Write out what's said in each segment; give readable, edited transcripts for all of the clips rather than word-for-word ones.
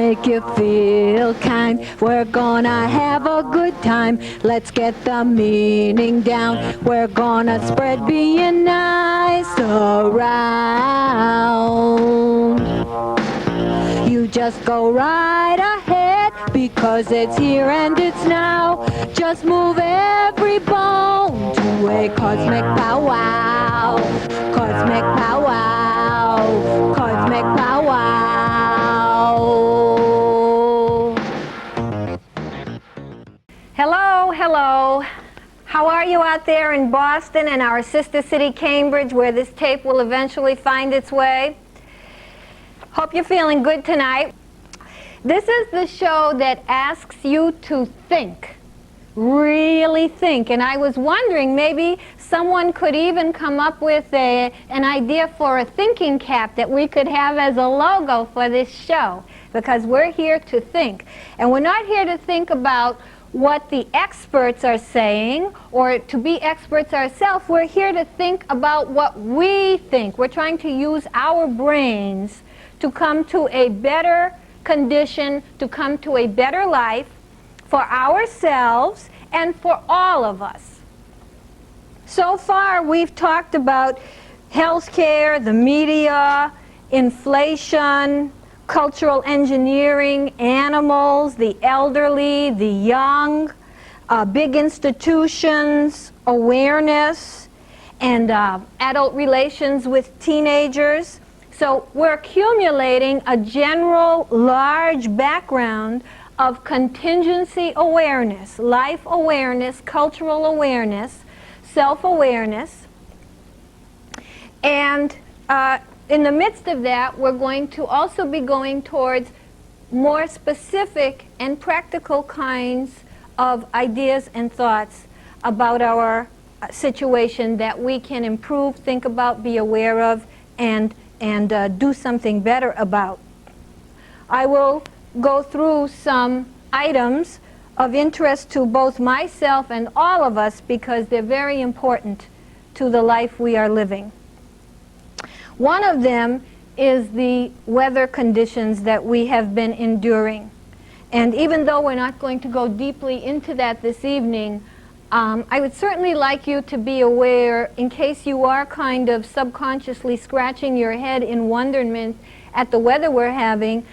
make you feel kind. We're gonna have a good time. Let's get the meaning down. We're gonna spread being nice around. You just go right ahead, because it's here and it's now. Just move every bone to a cosmic powwow. Cosmic powwow. Cosmic powwow. Hello, hello. How are you out there in Boston and our sister city, Cambridge, where this tape will eventually find its way? Hope you're feeling good tonight. This is the show that asks you to think, really think. And I was wondering, maybe someone could even come up with an idea for a thinking cap that we could have as a logo for this show, because we're here to think. And we're not here to think about what the experts are saying or to be experts ourselves. We're here to think about what we think. We're trying to use our brains to come to a better condition, to come to a better life for ourselves and for all of us. So far we've talked about healthcare, the media, inflation, cultural engineering, animals, the elderly, the young, big institutions, awareness, and adult relations with teenagers. So we're accumulating a general, large background of contingency awareness, life awareness, cultural awareness, self-awareness. And in the midst of that, we're going to also be going towards more specific and practical kinds of ideas and thoughts about our situation that we can improve, think about, be aware of, and do something better about. I will go through some items of interest to both myself and all of us because they're very important to the life we are living. One of them is the weather conditions that we have been enduring. And even though we're not going to go deeply into that this evening, I would certainly like you to be aware, in case you are kind of subconsciously scratching your head in wonderment at the weather we're having,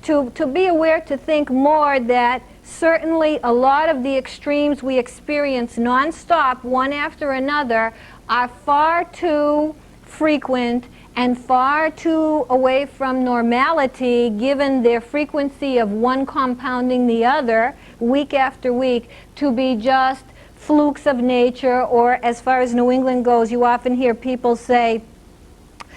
to be aware, to think more that certainly a lot of the extremes we experience nonstop, one after another, are far too frequent and far too away from normality, given their frequency of one compounding the other week after week, to be just flukes of nature. Or as far as New England goes, you often hear people say,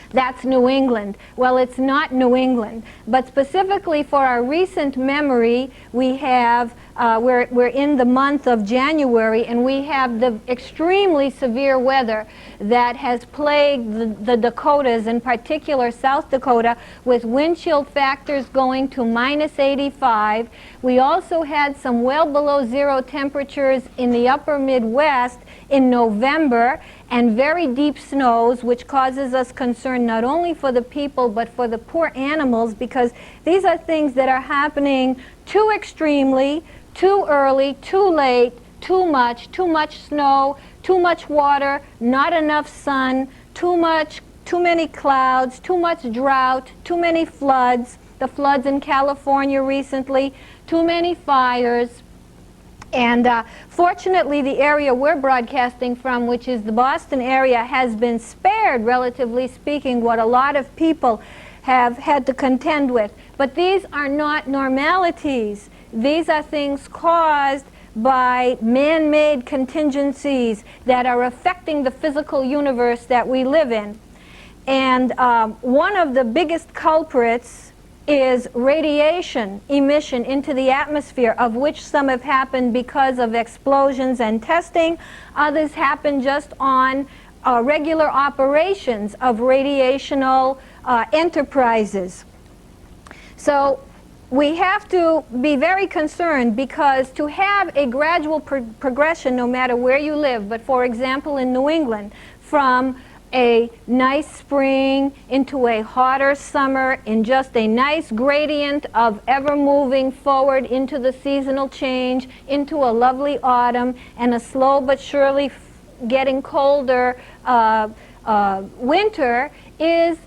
that's New England. Well, it's not New England. But specifically for our recent memory, we have, we're in the month of January, and we have the extremely severe weather that has plagued the Dakotas, in particular South Dakota, with wind chill factors going to -85. We also had some well below zero temperatures in the upper Midwest in November, and very deep snows, which causes us concern not only for the people but for the poor animals, because these are things that are happening too extremely, too early, too late, too much snow, too much water, not enough sun, too many clouds, too much drought, too many floods, the floods in California recently, too many fires. And fortunately, the area we're broadcasting from, which is the Boston area, has been spared, relatively speaking, what a lot of people have had to contend with. But these are not normalities. These are things caused by man-made contingencies that are affecting the physical universe that we live in. And one of the biggest culprits is radiation emission into the atmosphere, of which some have happened because of explosions and testing. Others happen just on regular operations of radiational enterprises. So we have to be very concerned, because to have a gradual progression, no matter where you live, but for example in New England, from a nice spring into a hotter summer in just a nice gradient of ever moving forward into the seasonal change, into a lovely autumn, and a slow but surely getting colder winter is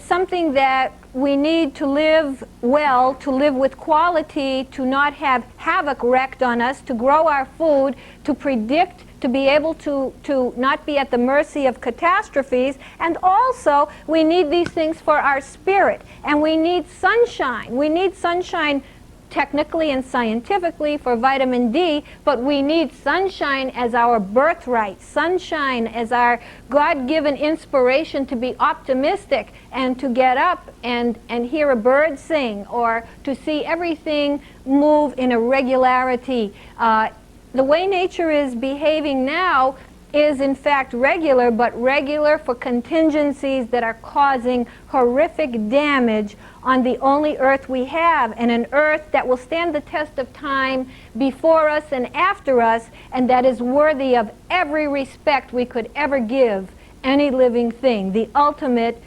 something that we need to live well, to live with quality, to not have havoc wreaked on us, to grow our food, to predict, to be able to not be at the mercy of catastrophes. And also, we need these things for our spirit. And we need sunshine. We need sunshine technically and scientifically for vitamin D, but we need sunshine as our birthright, sunshine as our God-given inspiration to be optimistic and to get up and hear a bird sing, or to see everything move in a regularity. The way nature is behaving now is in fact regular, but regular for contingencies that are causing horrific damage on the only earth we have, and an earth that will stand the test of time before us and after us, and that is worthy of every respect we could ever give any living thing. The ultimate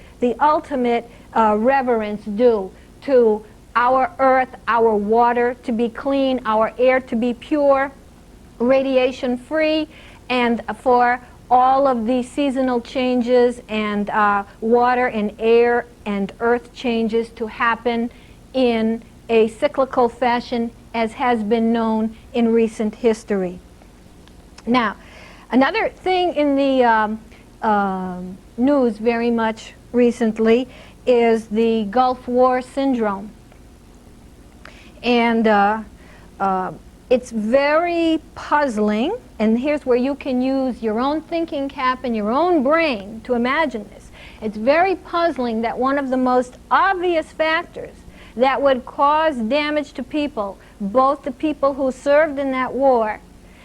reverence due to our earth, our water to be clean, our air to be pure, radiation free, and for all of these seasonal changes and water and air and earth changes to happen in a cyclical fashion as has been known in recent history. Now, another thing in the news very much recently is the Gulf War syndrome. And it's very puzzling, and here's where you can use your own thinking cap and your own brain to imagine this. It's very puzzling that one of the most obvious factors that would cause damage to people, both the people who served in that war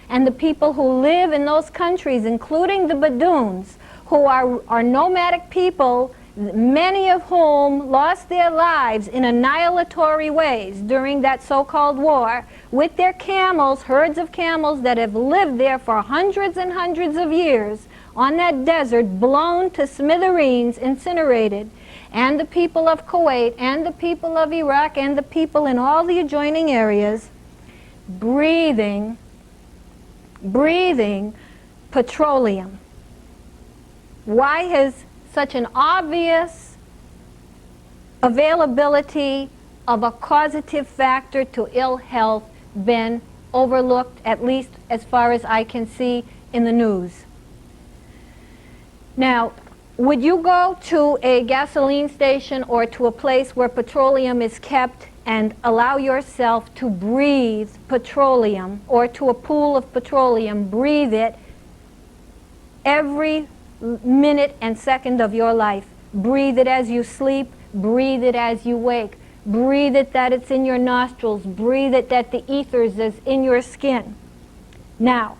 and the people who live in those countries, including the Badoons, who are nomadic people, many of whom lost their lives in annihilatory ways during that so-called war, with their camels, herds of camels that have lived there for hundreds and hundreds of years on that desert, blown to smithereens, incinerated, and the people of Kuwait, and the people of Iraq, and the people in all the adjoining areas, breathing petroleum. Why has such an obvious availability of a causative factor to ill health been overlooked, at least as far as I can see in the news? Now, would you go to a gasoline station or to a place where petroleum is kept and allow yourself to breathe petroleum, or to a pool of petroleum, breathe it every minute and second of your life? Breathe it as you sleep, breathe it as you wake, breathe it that it's in your nostrils, breathe it that the ethers is in your skin. Now,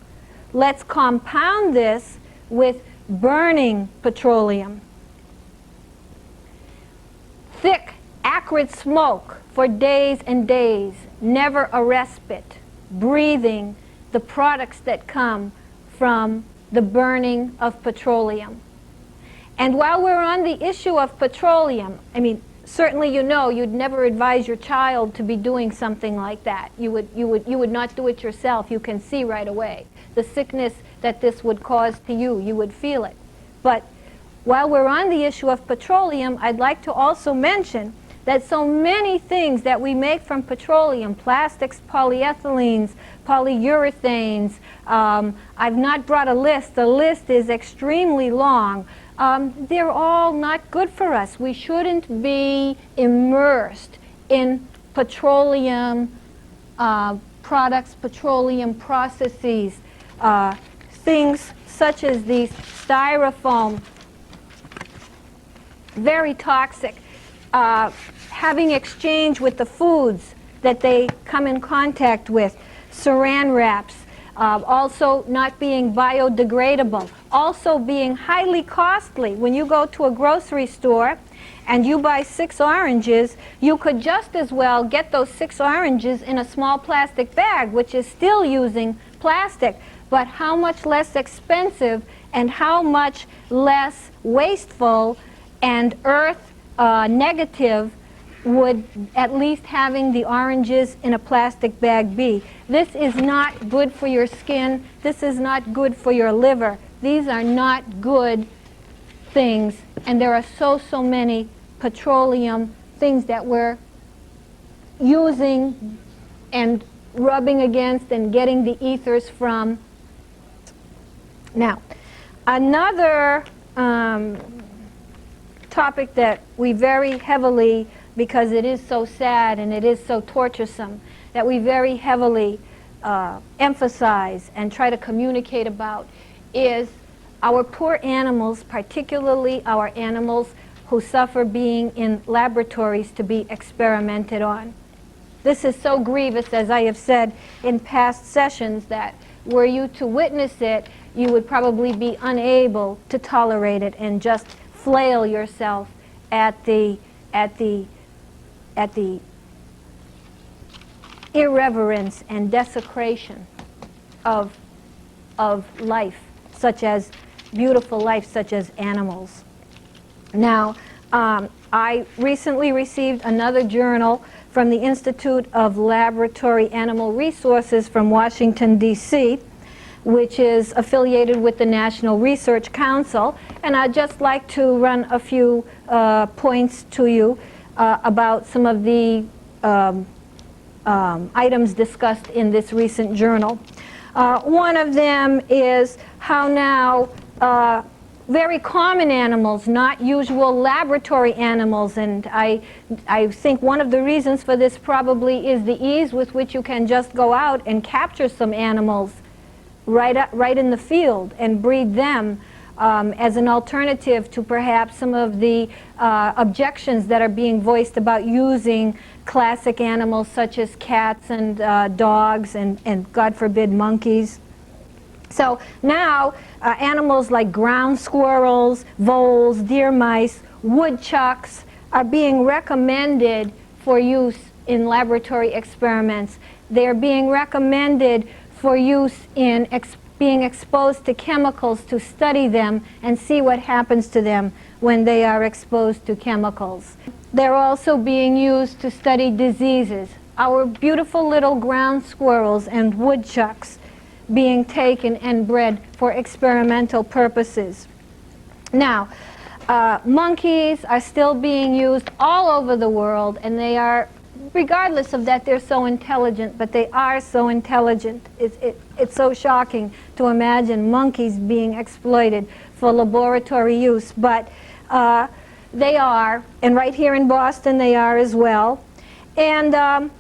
let's compound this with burning petroleum. Thick, acrid smoke for days and days, never a respite, breathing the products that come from the burning of petroleum. And while we're on the issue of petroleum, I mean, certainly you know you'd never advise your child to be doing something like that. You would not do it yourself. You can see right away the sickness that this would cause to you. You would feel it. But while we're on the issue of petroleum, I'd like to also mention that so many things that we make from petroleum, plastics, polyethylenes, polyurethanes, I've not brought a list. The list is extremely long. They're all not good for us. We shouldn't be immersed in petroleum products, petroleum processes, things such as these styrofoam, very toxic, having exchange with the foods that they come in contact with, saran wraps, also not being biodegradable, also being highly costly. When you go to a grocery store and you buy 6 oranges, you could just as well get those 6 oranges in a small plastic bag, which is still using plastic. but how much less expensive and how much less wasteful and earth negative would at least having the oranges in a plastic bag be. This is not good for your skin. This is not good for your liver. These are not good things, and there are so many petroleum things that we're using and rubbing against and getting the ethers from. Now, another topic that we very heavily, because it is so sad and it is so torturesome, that we very heavily emphasize and try to communicate about is our poor animals, particularly our animals who suffer being in laboratories to be experimented on. This is so grievous, as I have said in past sessions, that were you to witness it, you would probably be unable to tolerate it and just flail yourself at the irreverence and desecration of life, such as beautiful life, such as animals. Now, I recently received another journal from the Institute of Laboratory Animal Resources from Washington, D.C., which is affiliated with the National Research Council, and I'd just like to run a few points to you about some of the items discussed in this recent journal. One of them is how now very common animals, not usual laboratory animals, and I think one of the reasons for this probably is the ease with which you can just go out and capture some animals right in the field and breed them as an alternative to perhaps some of the objections that are being voiced about using classic animals such as cats and dogs and God forbid monkeys. So now animals like ground squirrels, voles, deer mice, woodchucks are being recommended for use in laboratory experiments. They are being recommended for use in being exposed to chemicals to study them and see what happens to them when they are exposed to chemicals. They're also being used to study diseases. Our beautiful little ground squirrels and woodchucks being taken and bred for experimental purposes. Now, monkeys are still being used all over the world, and they are, regardless of that they're so intelligent, but they are so intelligent. It's so shocking to imagine monkeys being exploited for laboratory use, but they are, and right here in Boston they are as well. And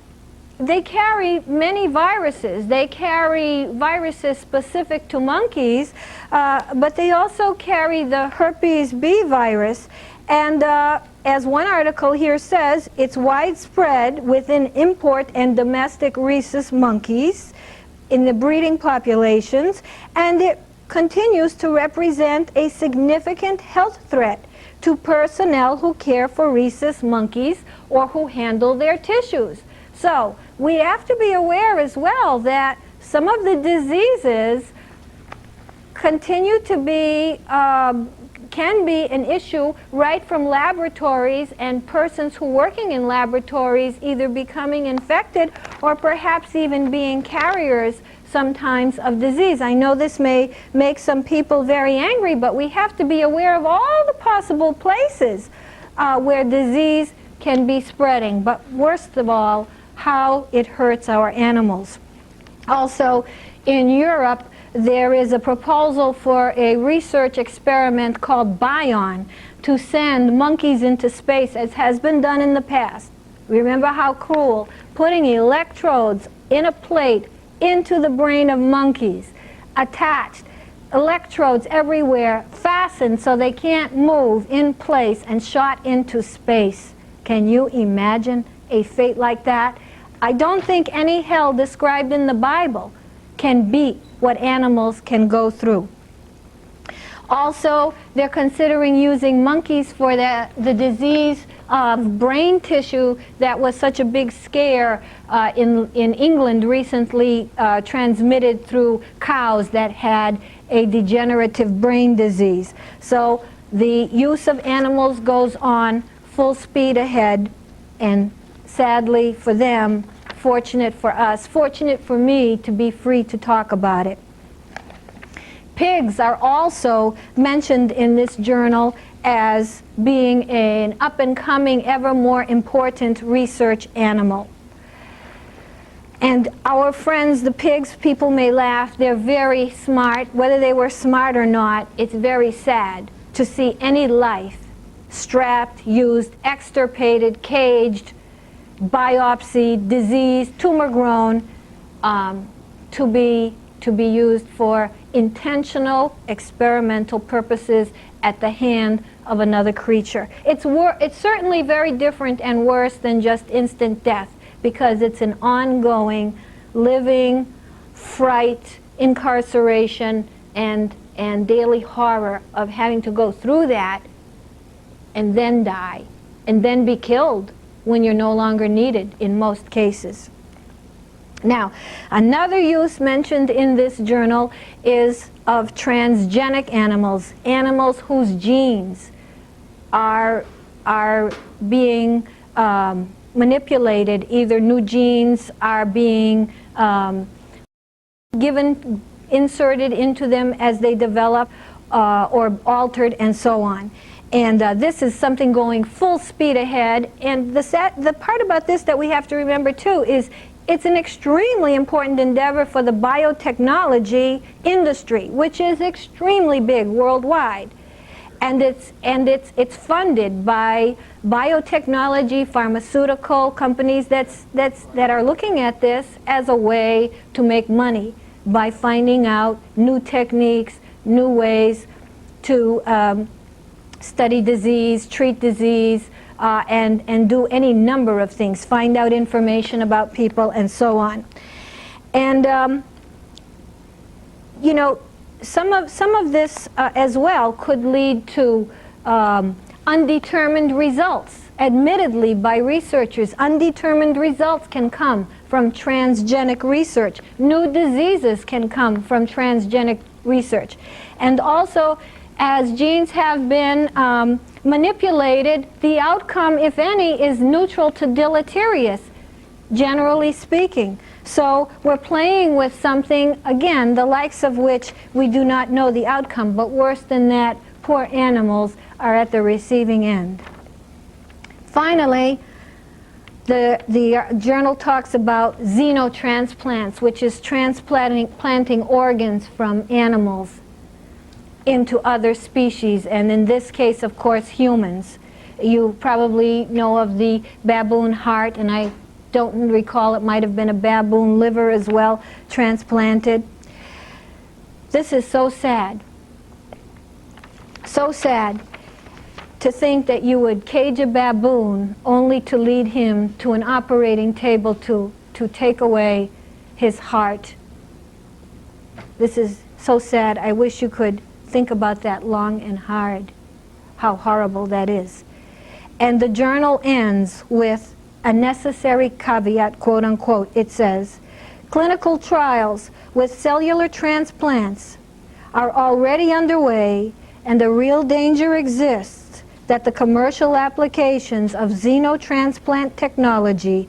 they carry many viruses. They carry viruses specific to monkeys, but they also carry the herpes B virus. And as one article here says, it's widespread within import and domestic rhesus monkeys in the breeding populations, and it continues to represent a significant health threat to personnel who care for rhesus monkeys or who handle their tissues. So we have to be aware as well that some of the diseases continue to be, can be an issue right from laboratories and persons who are working in laboratories either becoming infected or perhaps even being carriers sometimes of disease. I know this may make some people very angry, but we have to be aware of all the possible places where disease can be spreading, but worst of all, how it hurts our animals. Also, in Europe, there is a proposal for a research experiment called BION to send monkeys into space, as has been done in the past. Remember how cruel? Putting electrodes in a plate into the brain of monkeys, attached, electrodes everywhere, fastened so they can't move in place and shot into space. Can you imagine a fate like that? I don't think any hell described in the Bible can beat what animals can go through. Also, they're considering using monkeys for the disease of brain tissue that was such a big scare in England recently, transmitted through cows that had a degenerative brain disease. So the use of animals goes on full speed ahead, and sadly for them, fortunate for us, fortunate for me to be free to talk about it. Pigs are also mentioned in this journal as being an up-and-coming, ever more important research animal. And our friends, the pigs, people may laugh, they're very smart. Whether they were smart or not, it's very sad to see any life strapped, used, extirpated, caged, biopsied, diseased, tumor grown, to be used for intentional experimental purposes at the hand of another creature. It's certainly very different and worse than just instant death, because it's an ongoing, living fright, incarceration, and daily horror of having to go through that and then die, and then be killed when you're no longer needed in most cases. Now, another use mentioned in this journal is of transgenic animals, animals whose genes are being manipulated. Either new genes are being inserted into them as they develop, or altered, and so on. And this is something going full speed ahead. And the part about this that we have to remember too is it's an extremely important endeavor for the biotechnology industry, which is extremely big worldwide. And it's funded by biotechnology, pharmaceutical companies that are looking at this as a way to make money by finding out new techniques, new ways to study disease, treat disease, and do any number of things, find out information about people, and so on. And you know, some of this as well could lead to undetermined results. Admittedly, by researchers, undetermined results can come from transgenic research. New diseases can come from transgenic research. And also, as genes have been manipulated, the outcome, if any, is neutral to deleterious, generally speaking. So we're playing with something, again, the likes of which we do not know the outcome, but worse than that, poor animals are at the receiving end. Finally, the journal talks about xenotransplants, which is transplanting organs from animals into other species, and in this case, of course, humans. You probably know of the baboon heart, and I don't recall, it might have been a baboon liver as well, transplanted. This is so sad. So sad to think that you would cage a baboon only to lead him to an operating table to take away his heart. This is so sad. I wish you could think about that long and hard, how horrible that is. And the journal ends with a necessary caveat, quote unquote. It says, clinical trials with cellular transplants are already underway, and the real danger exists that the commercial applications of xenotransplant technology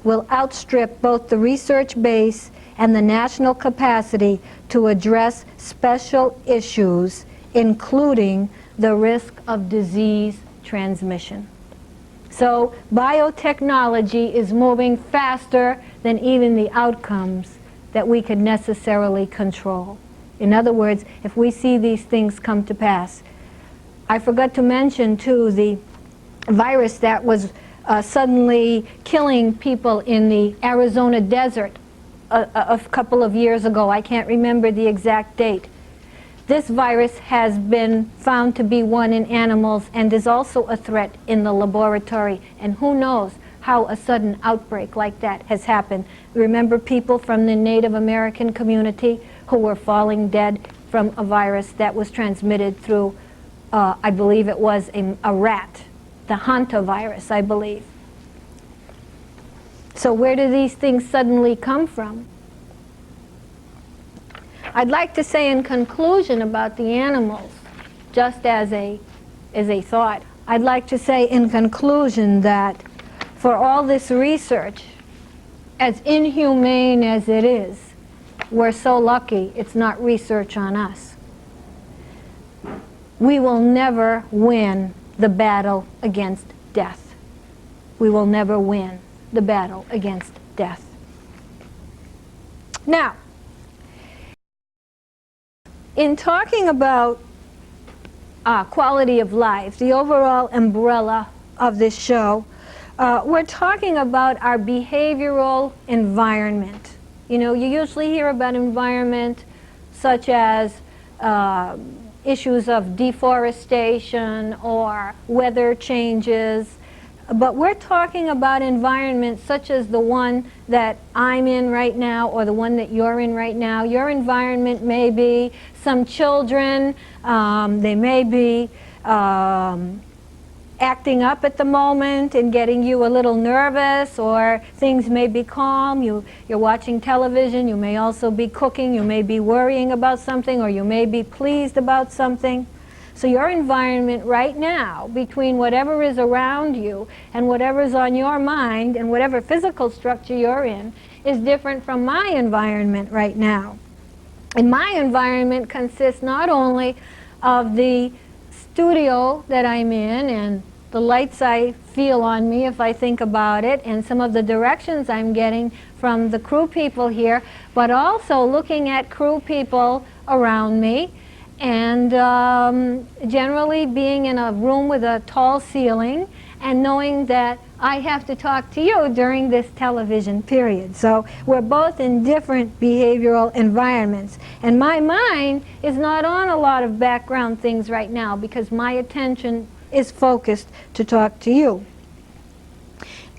will outstrip both the research base and the national capacity to address special issues, including the risk of disease transmission. So biotechnology is moving faster than even the outcomes that we could necessarily control. In other words, if we see these things come to pass. I forgot to mention too the virus that was suddenly killing people in the Arizona desert a couple of years ago. I can't remember the exact date. This virus has been found to be one in animals and is also a threat in the laboratory. And who knows how a sudden outbreak like that has happened. Remember people from the Native American community who were falling dead from a virus that was transmitted through, I believe it was a rat. the hantavirus, I believe. So where do these things suddenly come from? I'd like to say in conclusion about the animals, just as a thought, I'd like to say in conclusion that for all this research, as inhumane as it is, we're so lucky it's not research on us. We will never win the battle against death. We will never win the battle against death. Now, in talking about quality of life, the overall umbrella of this show, we're talking about our behavioral environment. You know, you usually hear about environment such as issues of deforestation or weather changes, but we're talking about environments such as the one that I'm in right now or the one that you're in right now. Your environment may be some children, they may be acting up at the moment and getting you a little nervous, or things may be calm. You're watching television, you may also be cooking, you may be worrying about something, or you may be pleased about something. So your environment right now, between whatever is around you and whatever is on your mind and whatever physical structure you're in, is different from my environment right now. And my environment consists not only of the studio that I'm in and the lights I feel on me if I think about it, and some of the directions I'm getting from the crew people here, but also looking at crew people around me, and generally being in a room with a tall ceiling and knowing that I have to talk to you during this television period. So we're both in different behavioral environments. And my mind is not on a lot of background things right now because my attention is focused to talk to you.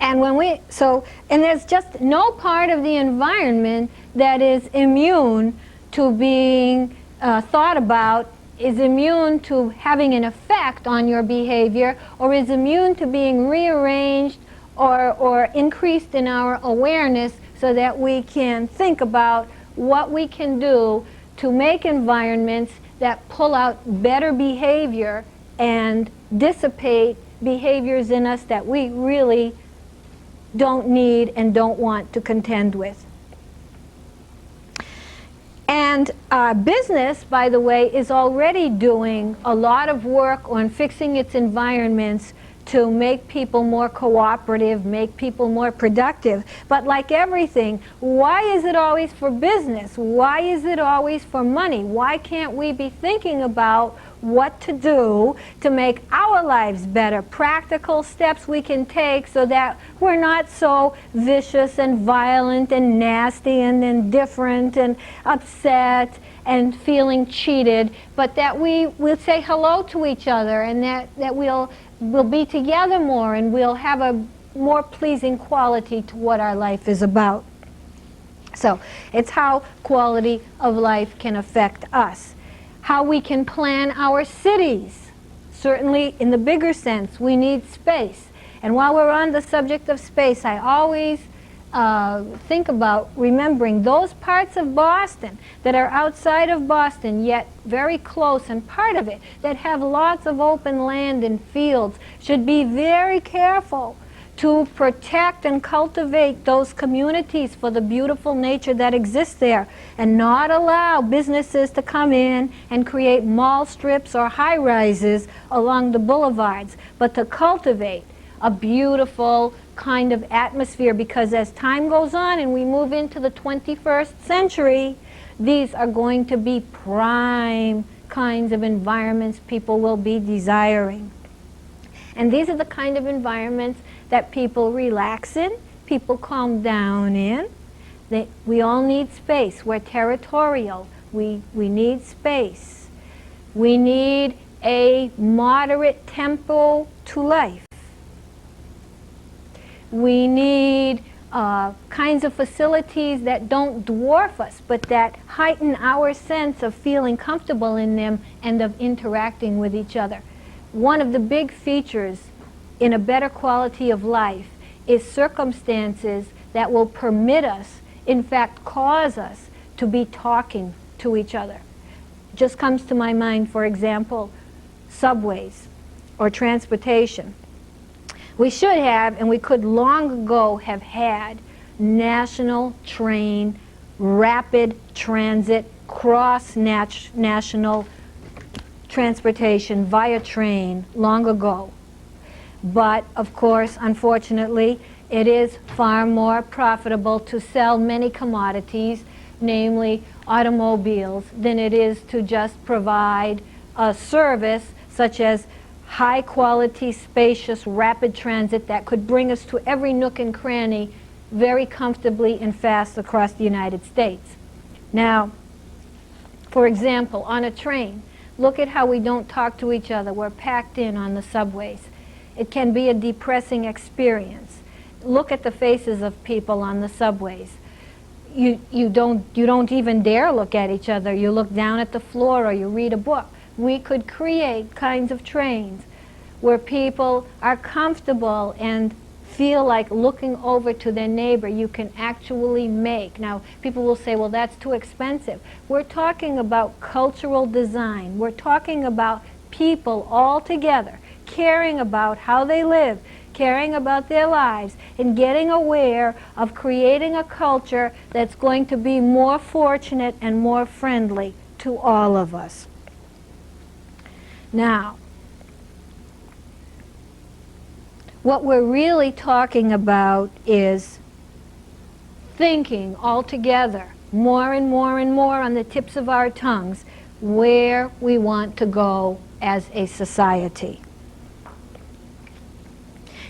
And and there's just no part of the environment that is immune to being thought about, is immune to having an effect on your behavior, or is immune to being rearranged or increased in our awareness so that we can think about what we can do to make environments that pull out better behavior and dissipate behaviors in us that we really don't need and don't want to contend with. And business, by the way, is already doing a lot of work on fixing its environments to make people more cooperative, make people more productive. But like everything, why is it always for business? Why is it always for money? Why can't we be thinking about what to do to make our lives better? Practical steps we can take so that we're not so vicious and violent and nasty and indifferent and upset and feeling cheated, but that we will say hello to each other, and that we'll be together more, and we'll have a more pleasing quality to what our life is about. So it's how quality of life can affect us. How we can plan our cities. Certainly in the bigger sense, we need space. And while we're on the subject of space, I always think about remembering those parts of Boston that are outside of Boston, yet very close and part of it, that have lots of open land and fields, should be very careful to protect and cultivate those communities for the beautiful nature that exists there, and not allow businesses to come in and create mall strips or high-rises along the boulevards, but to cultivate a beautiful kind of atmosphere, because as time goes on and we move into the 21st century, these are going to be prime kinds of environments people will be desiring. And these are the kind of environments that people relax in, people calm down in. We all need space. We're territorial. We need space. We need a moderate tempo to life. We need kinds of facilities that don't dwarf us, but that heighten our sense of feeling comfortable in them and of interacting with each other. One of the big features in a better quality of life is circumstances that will permit us, in fact cause us, to be talking to each other. Just comes to my mind, for example, subways or transportation. We should have, and we could long ago have had, national train, rapid transit, cross-national transportation via train long ago. But, of course, unfortunately, it is far more profitable to sell many commodities, namely automobiles, than it is to just provide a service such as high-quality, spacious, rapid transit that could bring us to every nook and cranny very comfortably and fast across the United States. Now, for example, on a train, look at how we don't talk to each other. We're packed in on the subways. It can be a depressing experience. Look at the faces of people on the subways. You don't even dare look at each other. You look down at the floor or you read a book. We could create kinds of trains where people are comfortable and feel like looking over to their neighbor. You can actually make. Now, people will say, well, that's too expensive. We're talking about cultural design. We're talking about people all together caring about how they live, caring about their lives, and getting aware of creating a culture that's going to be more fortunate and more friendly to all of us. Now, what we're really talking about is thinking all together, more and more and more on the tips of our tongues, where we want to go as a society.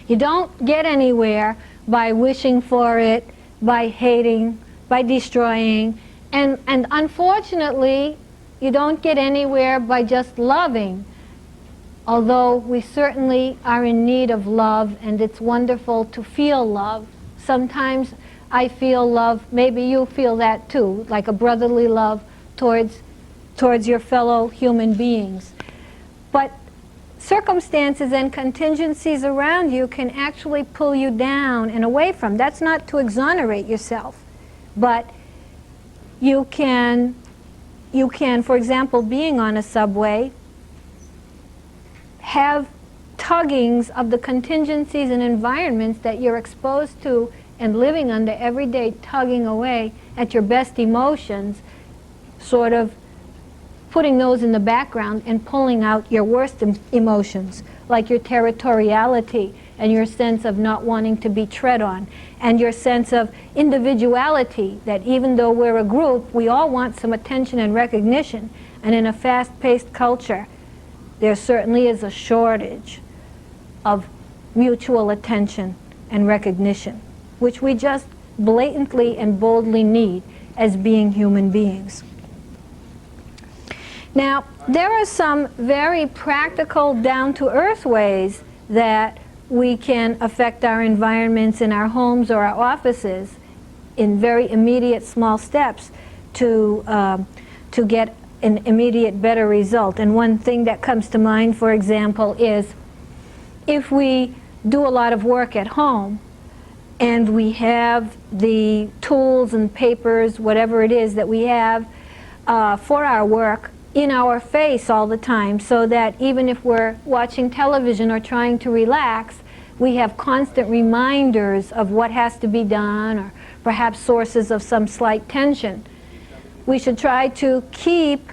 You don't get anywhere by wishing for it, by hating, by destroying, and unfortunately, you don't get anywhere by just loving, although we certainly are in need of love, and it's wonderful to feel love. Sometimes I feel love, maybe you feel that too, like a brotherly love towards your fellow human beings. But circumstances and contingencies around you can actually pull you down and away from. That's not to exonerate yourself, but you can, for example, being on a subway, have tuggings of the contingencies and environments that you're exposed to and living under every day, tugging away at your best emotions, sort of putting those in the background and pulling out your worst emotions, like your territoriality and your sense of not wanting to be tread on, and your sense of individuality, that even though we're a group, we all want some attention and recognition. And in a fast-paced culture, there certainly is a shortage of mutual attention and recognition, which we just blatantly and boldly need as being human beings. Now, there are some very practical, down-to-earth ways that we can affect our environments in our homes or our offices in very immediate small steps to get an immediate better result. And one thing that comes to mind, for example, is if we do a lot of work at home and we have the tools and papers, whatever it is that we have for our work, in our face all the time, so that even if we're watching television or trying to relax, we have constant reminders of what has to be done, or perhaps sources of some slight tension. We should try to keep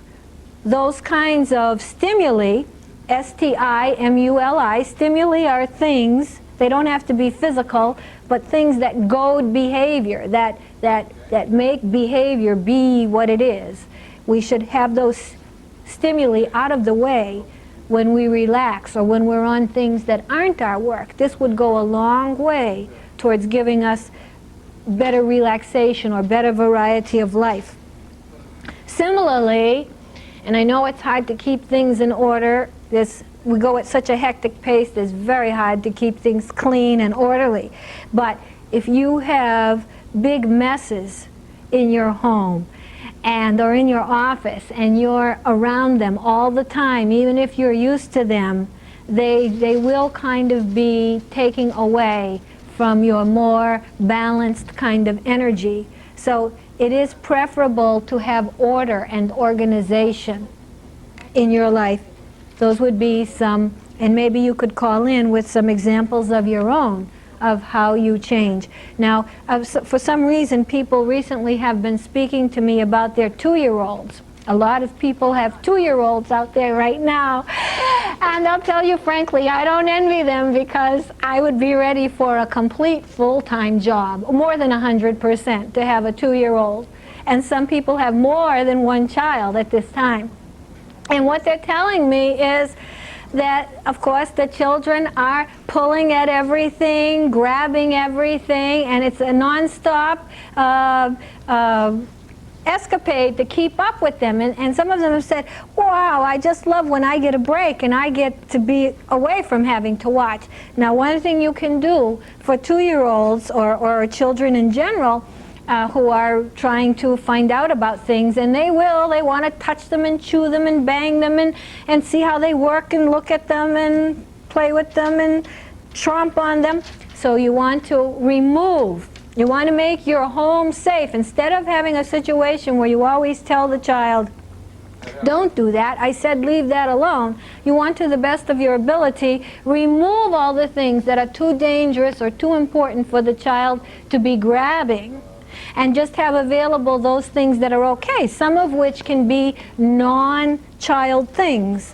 those kinds of stimuli, S-T-I-M-U-L-I, stimuli are things, they don't have to be physical, but things that goad behavior, that make behavior be what it is. We should have those stimuli out of the way when we relax or when we're on things that aren't our work. This would go a long way towards giving us better relaxation or better variety of life. Similarly, and I know it's hard to keep things in order, we go at such a hectic pace, it's very hard to keep things clean and orderly. But if you have big messes in your home, or in your office, and you're around them all the time, even if you're used to them, they will kind of be taking away from your more balanced kind of energy. So it is preferable to have order and organization in your life. Those would be some, and maybe you could call in with some examples of your own of how you change. Now, for some reason, people recently have been speaking to me about their 2-year-olds. A lot of people have 2-year-olds out there right now. And I'll tell you frankly, I don't envy them, because I would be ready for a complete full-time job, more than 100%, to have a 2-year-old. And some people have more than one child at this time. And what they're telling me is that, of course, the children are pulling at everything, grabbing everything, and it's a non-stop escapade to keep up with them. And some of them have said, wow, I just love when I get a break and I get to be away from having to watch. Now, one thing you can do for 2-year-olds or children in general who are trying to find out about things, and they want to touch them and chew them and bang them and see how they work and look at them and play with them and tromp on them. So you want to remove. You want to make your home safe. Instead of having a situation where you always tell the child, don't do that, I said leave that alone. You want, to the best of your ability, remove all the things that are too dangerous or too important for the child to be grabbing, and just have available those things that are okay, some of which can be non-child things.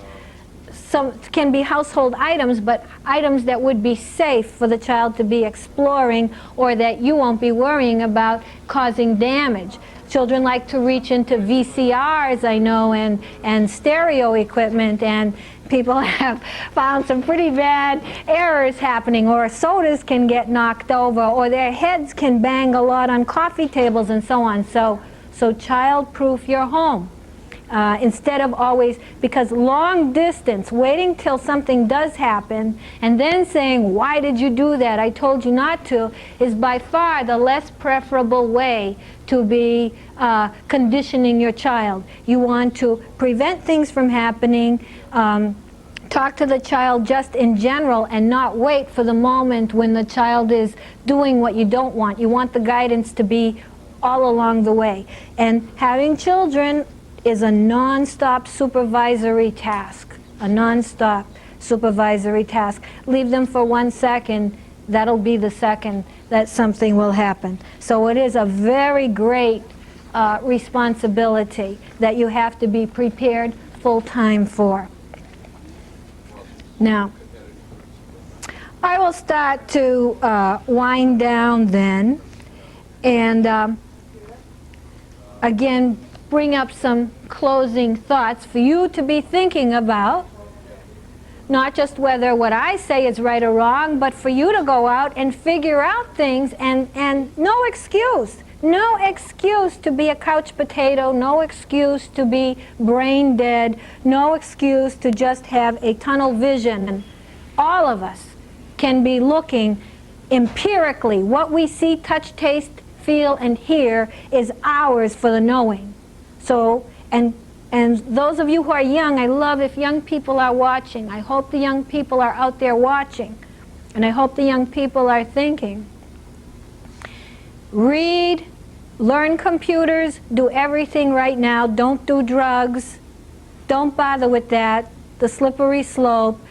Some can be household items, but items that would be safe for the child to be exploring, or that you won't be worrying about causing damage. Children like to reach into VCRs, I know, and stereo equipment, and people have found some pretty bad errors happening, or sodas can get knocked over, or their heads can bang a lot on coffee tables and so on. So child-proof your home. Instead of always, because long distance, waiting till something does happen and then saying, why did you do that, I told you not to, is by far the less preferable way to be conditioning your child. You want to prevent things from happening, talk to the child just in general, and not wait for the moment when the child is doing what you don't want. You want the guidance to be all along the way. And having children is a non-stop supervisory task, a non-stop supervisory task. Leave them for 1 second, that'll be the second that something will happen. So it is a very great responsibility that you have to be prepared full-time for. Now, I will start to wind down then, and again, bring up some closing thoughts for you to be thinking about. Not just whether what I say is right or wrong, but for you to go out and figure out things, and no excuse. No excuse to be a couch potato, no excuse to be brain dead, no excuse to just have a tunnel vision. All of us can be looking empirically. What we see, touch, taste, feel, and hear is ours for the knowing. So, and those of you who are young, I love if young people are watching. I hope the young people are out there watching. And I hope the young people are thinking. Read, learn computers, do everything right now. Don't do drugs. Don't bother with that, the slippery slope.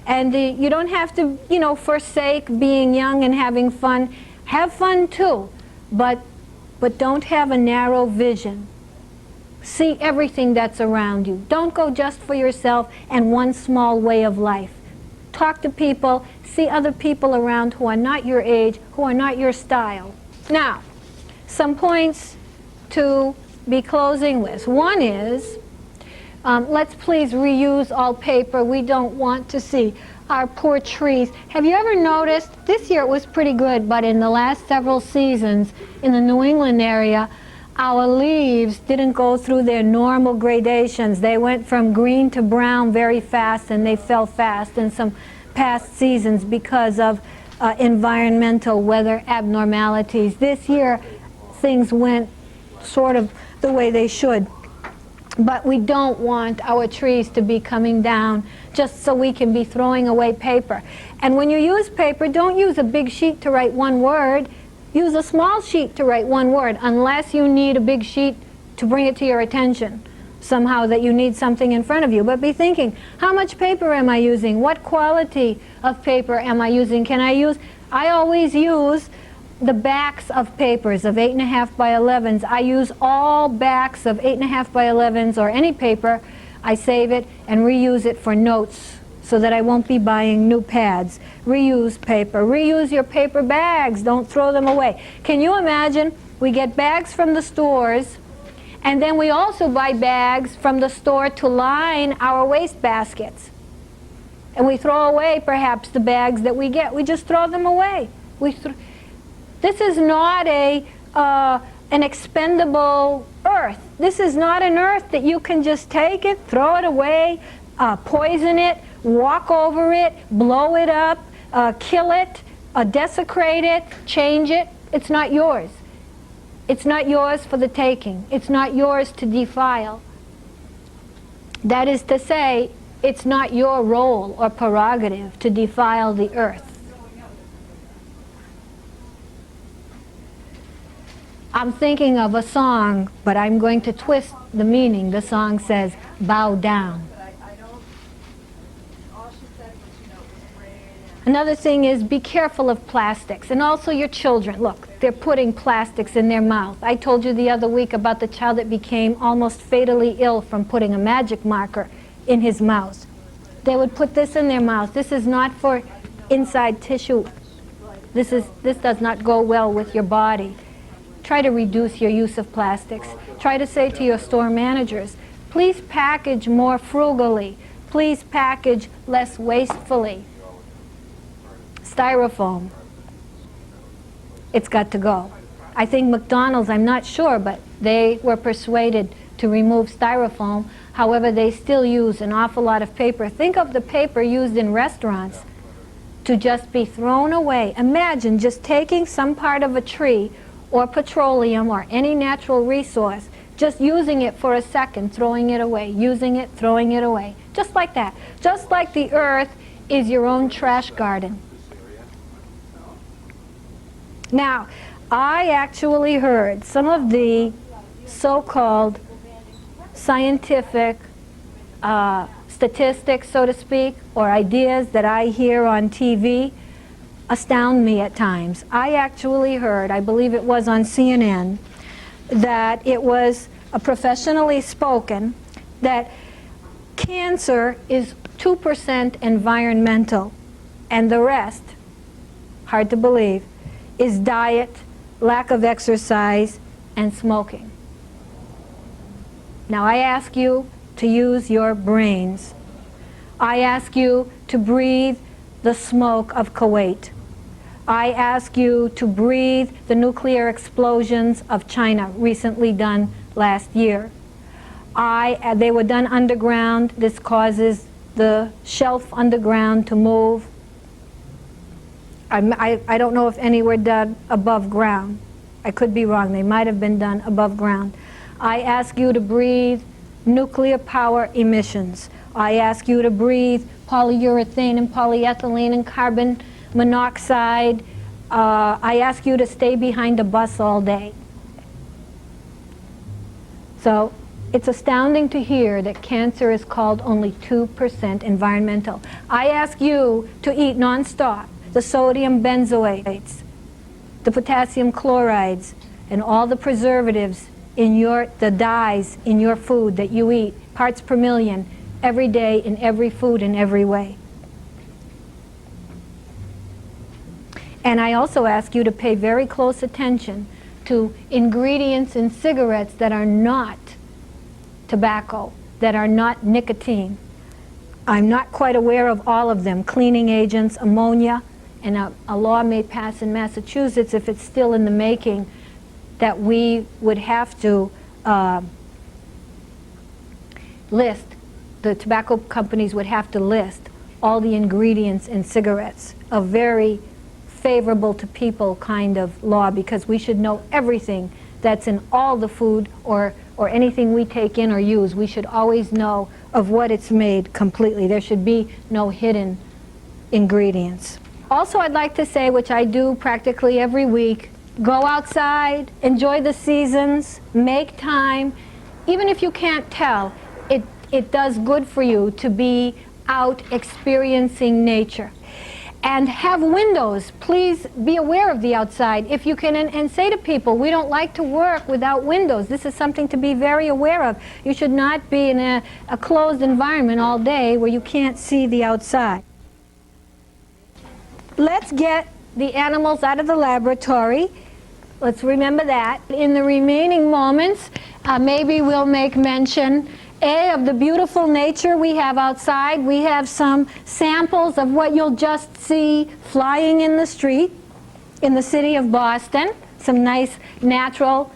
And you don't have to, forsake being young and having fun. Have fun too, but don't have a narrow vision. See everything that's around you. Don't go just for yourself and one small way of life. Talk to people, see other people around who are not your age, who are not your style. Now, some points to be closing with. One is, let's please reuse all paper. We don't want to see our poor trees. Have you ever noticed, this year it was pretty good, but in the last several seasons in the New England area, our leaves didn't go through their normal gradations. They went from green to brown very fast, and they fell fast in some past seasons because of environmental weather abnormalities. This year, things went sort of the way they should. But we don't want our trees to be coming down just so we can be throwing away paper. And when you use paper, don't use a big sheet to write one word. Use a small sheet to write one word, unless you need a big sheet to bring it to your attention somehow, that you need something in front of you. But be thinking, how much paper am I using? What quality of paper am I using? I always use the backs of papers of 8.5 by 11s. I use all backs of 8.5 by 11s or any paper. I save it and reuse it for notes so that I won't be buying new pads. Reuse paper. Reuse your paper bags. Don't throw them away. Can you imagine? We get bags from the stores, and then we also buy bags from the store to line our waste baskets. And we throw away perhaps the bags that we get. We just throw them away. This is not an expendable earth. This is not an earth that you can just take it, throw it away, poison it, walk over it, blow it up, kill it, desecrate it, change it. It's not yours. It's not yours for the taking. It's not yours to defile. That is to say, it's not your role or prerogative to defile the earth. I'm thinking of a song, but I'm going to twist the meaning. The song says, bow down. Another thing is, be careful of plastics, and also your children. Look, they're putting plastics in their mouth. I told you the other week about the child that became almost fatally ill from putting a magic marker in his mouth. They would put this in their mouth. This is not for inside tissue. This does not go well with your body. Try to reduce your use of plastics. Try to say to your store managers, please package more frugally. Please package less wastefully. Styrofoam, it's got to go. I think McDonald's, I'm not sure, but they were persuaded to remove styrofoam. However, they still use an awful lot of paper. Think of the paper used in restaurants to just be thrown away. Imagine just taking some part of a tree or petroleum or any natural resource, just using it for a second, throwing it away, using it, throwing it away. Just like that. Just like the earth is your own trash garden. Now, I actually heard some of the so-called scientific statistics, so to speak, or ideas that I hear on TV astound me at times. I actually heard, I believe it was on CNN, that it was professionally spoken that cancer is 2% environmental, and the rest, hard to believe, is diet, lack of exercise, and smoking. Now I ask you to use your brains. I ask you to breathe the smoke of Kuwait. I ask you to breathe the nuclear explosions of China, recently done last year. They were done underground. This causes the shelf underground to move. I don't know if any were done above ground. I could be wrong. They might have been done above ground. I ask you to breathe nuclear power emissions. I ask you to breathe polyurethane and polyethylene and carbon monoxide. I ask you to stay behind a bus all day. So it's astounding to hear that cancer is called only 2% environmental. I ask you to eat nonstop the sodium benzoates, the potassium chlorides, and all the preservatives in the dyes in your food that you eat, parts per million, every day in every food in every way. And I also ask you to pay very close attention to ingredients in cigarettes that are not tobacco, that are not nicotine. I'm not quite aware of all of them. Cleaning agents, ammonia, and a law may pass in Massachusetts, if it's still in the making, that we would have to list, the tobacco companies would have to list all the ingredients in cigarettes. A very favorable to people kind of law, because we should know everything that's in all the food or or anything we take in or use, we should always know of what it's made completely. There should be no hidden ingredients. Also, I'd like to say, which I do practically every week, go outside, enjoy the seasons, make time. Even if you can't tell, it does good for you to be out experiencing nature. And have windows. Please be aware of the outside if you can, and say to people, we don't like to work without windows. This is something to be very aware of. You should not be in a closed environment all day where you can't see the outside. Let's get the animals out of the laboratory. Let's remember that. In the remaining moments, maybe we'll make mention of the beautiful nature we have outside. We have some samples of what you'll just see flying in the street in the city of Boston. Some nice natural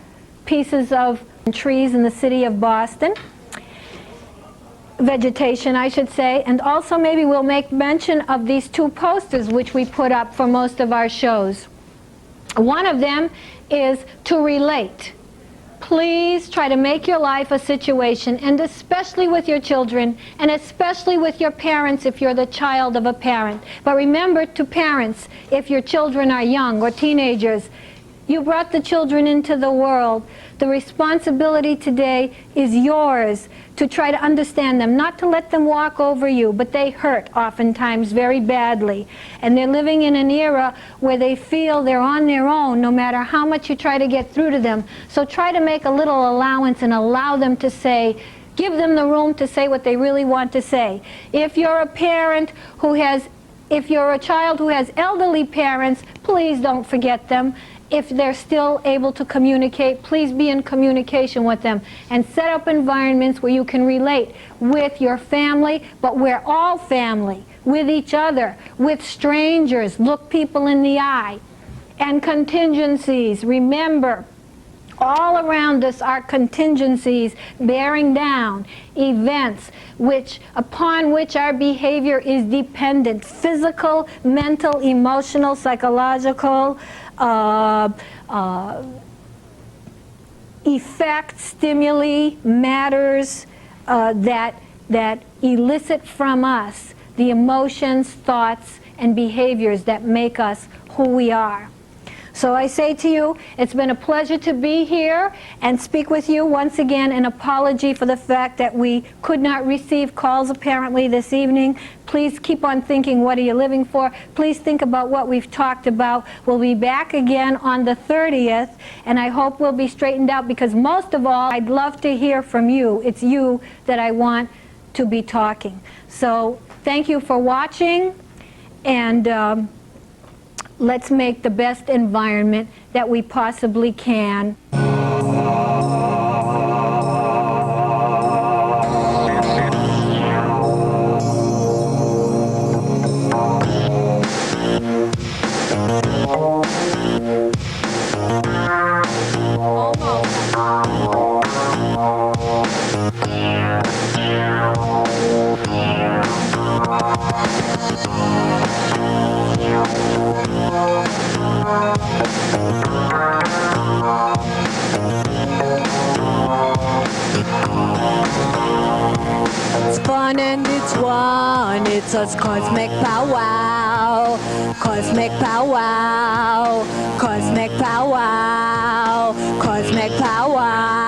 pieces of trees in the city of Boston. Vegetation, I should say. And also maybe we'll make mention of these two posters which we put up for most of our shows. One of them is to relate. Please try to make your life a situation, and especially with your children, and especially with your parents if you're the child of a parent. But remember, to parents, if your children are young or teenagers, you brought the children into the world. The responsibility today is yours to try to understand them, not to let them walk over you, but they hurt oftentimes very badly. And they're living in an era where they feel they're on their own no matter how much you try to get through to them. So try to make a little allowance and allow them to say, give them the room to say what they really want to say. If you're a parent who has, if you're a child who has elderly parents, please don't forget them. If they're still able to communicate, please be in communication with them and set up environments where you can relate with your family, but we're all family, with each other, with strangers. Look people in the eye. And contingencies. Remember, all around us are contingencies bearing down events upon which our behavior is dependent. Physical, mental, emotional, psychological, effects, stimuli, matters that elicit from us the emotions, thoughts, and behaviors that make us who we are. So I say to you, it's been a pleasure to be here and speak with you. Once again, an apology for the fact that we could not receive calls apparently this evening. Please keep on thinking, what are you living for? Please think about what we've talked about. We'll be back again on the 30th, and I hope we'll be straightened out, because most of all, I'd love to hear from you. It's you that I want to be talking. So thank you for watching, and let's make the best environment that we possibly can. It's fun and it's one, it's us cosmic powwow, cosmic powwow, cosmic powwow, cosmic powwow.